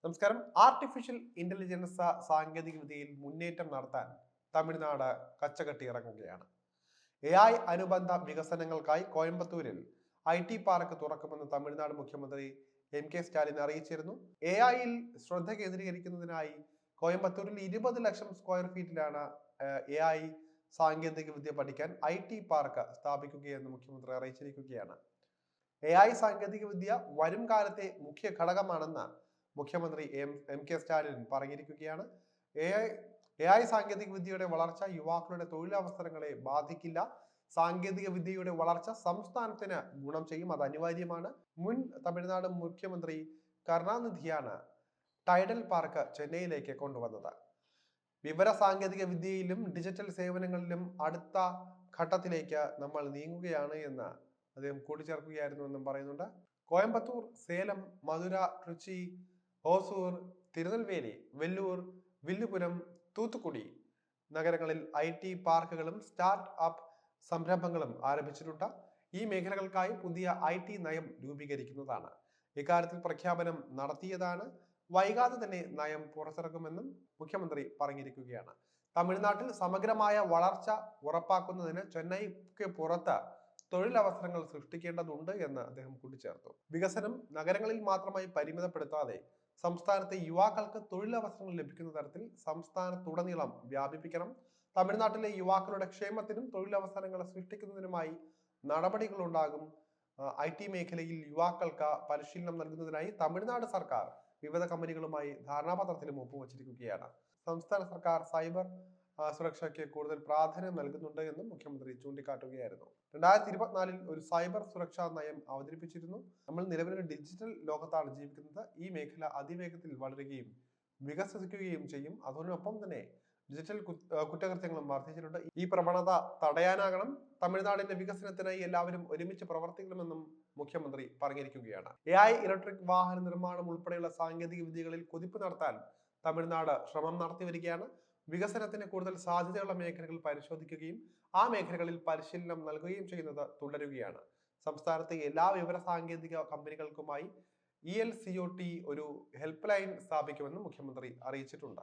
നമസ്കാരം. Artificial intelligence സാങ്കേതിക വിദ്യയിൽ മുന്നേറ്റം നടത്താൻ തമിഴ്നാട് കച്ചകെട്ടി ഇറങ്ങുകയാണ്. AI അനുബന്ധ വികസനങ്ങൾക്കായി കോയമ്പത്തൂരിൽ IT പാർക്ക് തുറക്കുമെന്ന് തമിഴ്നാട് മുഖ്യമന്ത്രി MK സ്റ്റാലിൻ അറിയിച്ചിരുന്നു. AI-യിൽ ശ്രദ്ധ കേന്ദ്രീകരിക്കുന്നതിനായി കോയമ്പത്തൂരിൽ 20 ലക്ഷം സ്ക്വയർ ഫീറ്റിലാണ് AI സാങ്കേതിക വിദ്യ പഠിക്കാൻ IT പാർക്ക് സ്ഥാപിക്കുകയെന്ന് മുഖ്യമന്ത്രി അറിയിച്ചിരിക്കുകയാണ്. AI സാങ്കേതിക വിദ്യ വരും കാലത്തെ മുഖ്യ ഘടകമാണെന്ന് മുഖ്യമന്ത്രി MK സ്റ്റാലിൻ പറഞ്ഞിരിക്കുകയാണ്. AI സാങ്കേതിക വിദ്യയുടെ വളർച്ച യുവാക്കളുടെ തൊഴിലവസരങ്ങളെ ബാധിക്കില്ല. സാങ്കേതിക വിദ്യയുടെ വളർച്ച സംസ്ഥാനത്തിന് ഗുണം ചെയ്യും, അത് അനിവാര്യമാണ്. മുൻ തമിഴ്നാട് മുഖ്യമന്ത്രി കരുണാനിധിയാണ് ടൈഡൽ പാർക്ക് ചെന്നൈയിലേക്ക് കൊണ്ടുവന്നത്. വിവര സാങ്കേതിക വിദ്യയിലും ഡിജിറ്റൽ സേവനങ്ങളിലും അടുത്ത ഘട്ടത്തിലേക്ക് നമ്മൾ നീങ്ങുകയാണ് എന്ന് അദ്ദേഹം കൂട്ടിച്ചേർക്കുകയായിരുന്നു എന്നും പറയുന്നുണ്ട്. കോയമ്പത്തൂർ, സേലം, മധുര, ട്രിച്ചി, ഹോസൂർ, തിരുനെൽവേലി, വെല്ലൂർ, വില്ലുപുരം, തൂത്തുക്കുടി നഗരങ്ങളിൽ IT പാർക്കുകളും സ്റ്റാർട്ട് അപ്പ് സംരംഭങ്ങളും ആരംഭിച്ചിട്ടുണ്ട്. ഈ മേഖലകൾക്കായി പുതിയ IT നയം രൂപീകരിക്കുന്നതാണ്. ഇക്കാര്യത്തിൽ പ്രഖ്യാപനം നടത്തിയതാണ്. വൈകാതെ തന്നെ നയം പുറത്തിറക്കുമെന്നും മുഖ്യമന്ത്രി പറഞ്ഞിരിക്കുകയാണ്. തമിഴ്നാട്ടിൽ സമഗ്രമായ വളർച്ച ഉറപ്പാക്കുന്നതിന് ചെന്നൈക്ക് പുറത്ത് തൊഴിലവസരങ്ങൾ സൃഷ്ടിക്കേണ്ടതുണ്ട് എന്ന് അദ്ദേഹം കൂട്ടിച്ചേർത്തു. വികസനം നഗരങ്ങളിൽ മാത്രമായി പരിമിതപ്പെടുത്താതെ സംസ്ഥാനത്തെ യുവാക്കൾക്ക് തൊഴിലവസരങ്ങൾ ലഭിക്കുന്ന തരത്തിൽ സംസ്ഥാനത്തുടനീളം വ്യാപിപ്പിക്കണം. തമിഴ്നാട്ടിലെ യുവാക്കളുടെ ക്ഷേമത്തിനും തൊഴിലവസരങ്ങൾ സൃഷ്ടിക്കുന്നതിനുമായി നടപടികളുണ്ടാകും. IT മേഖലയിൽ യുവാക്കൾക്ക് പരിശീലനം നൽകുന്നതിനായി തമിഴ്നാട് സർക്കാർ വിവിധ കമ്പനികളുമായി ധാരണാപത്രത്തിലും ഒപ്പുവച്ചിരിക്കുകയാണ്. സംസ്ഥാന സർക്കാർ സൈബർ സുരക്ഷയ്ക്ക് കൂടുതൽ പ്രാധാന്യം നൽകുന്നുണ്ട് എന്നും മുഖ്യമന്ത്രി ചൂണ്ടിക്കാട്ടുകയായിരുന്നു. 2024 ഒരു സൈബർ സുരക്ഷാ നയം അവതരിപ്പിച്ചിരുന്നു. നമ്മൾ നിലവിലൊരു ഡിജിറ്റൽ ലോകത്താണ് ജീവിക്കുന്നത്. ഈ മേഖല അതിവേഗത്തിൽ വളരുകയും വികസിക്കുകയും ചെയ്യും. അതിനൊപ്പം തന്നെ ഡിജിറ്റൽ കുറ്റകൃത്യങ്ങളും വർദ്ധിച്ചിട്ടുണ്ട്. ഈ പ്രവണത തടയാനാകണം. തമിഴ്നാടിന്റെ വികസനത്തിനായി എല്ലാവരും ഒരുമിച്ച് പ്രവർത്തിക്കണമെന്നും മുഖ്യമന്ത്രി പറഞ്ഞിരിക്കുകയാണ്. AI ഇലക്ട്രിക് വാഹന നിർമ്മാണം ഉൾപ്പെടെയുള്ള സാങ്കേതിക വിദ്യകളിൽ കുതിപ്പ് നടത്താൻ തമിഴ്നാട് ശ്രമം നടത്തി വരികയാണ്. വികസനത്തിന് കൂടുതൽ സാധ്യതയുള്ള മേഖലകൾ പരിശോധിക്കുകയും ആ മേഖലകളിൽ പരിശീലനം നൽകുകയും ചെയ്യുന്നത് തുടരുകയാണ്. സംസ്ഥാനത്തെ എല്ലാ വിവര സാങ്കേതിക കമ്പനികൾക്കുമായി ELCOT ഒരു ഹെൽപ്പ് ലൈൻ സ്ഥാപിക്കുമെന്ന് മുഖ്യമന്ത്രി അറിയിച്ചിട്ടുണ്ട്.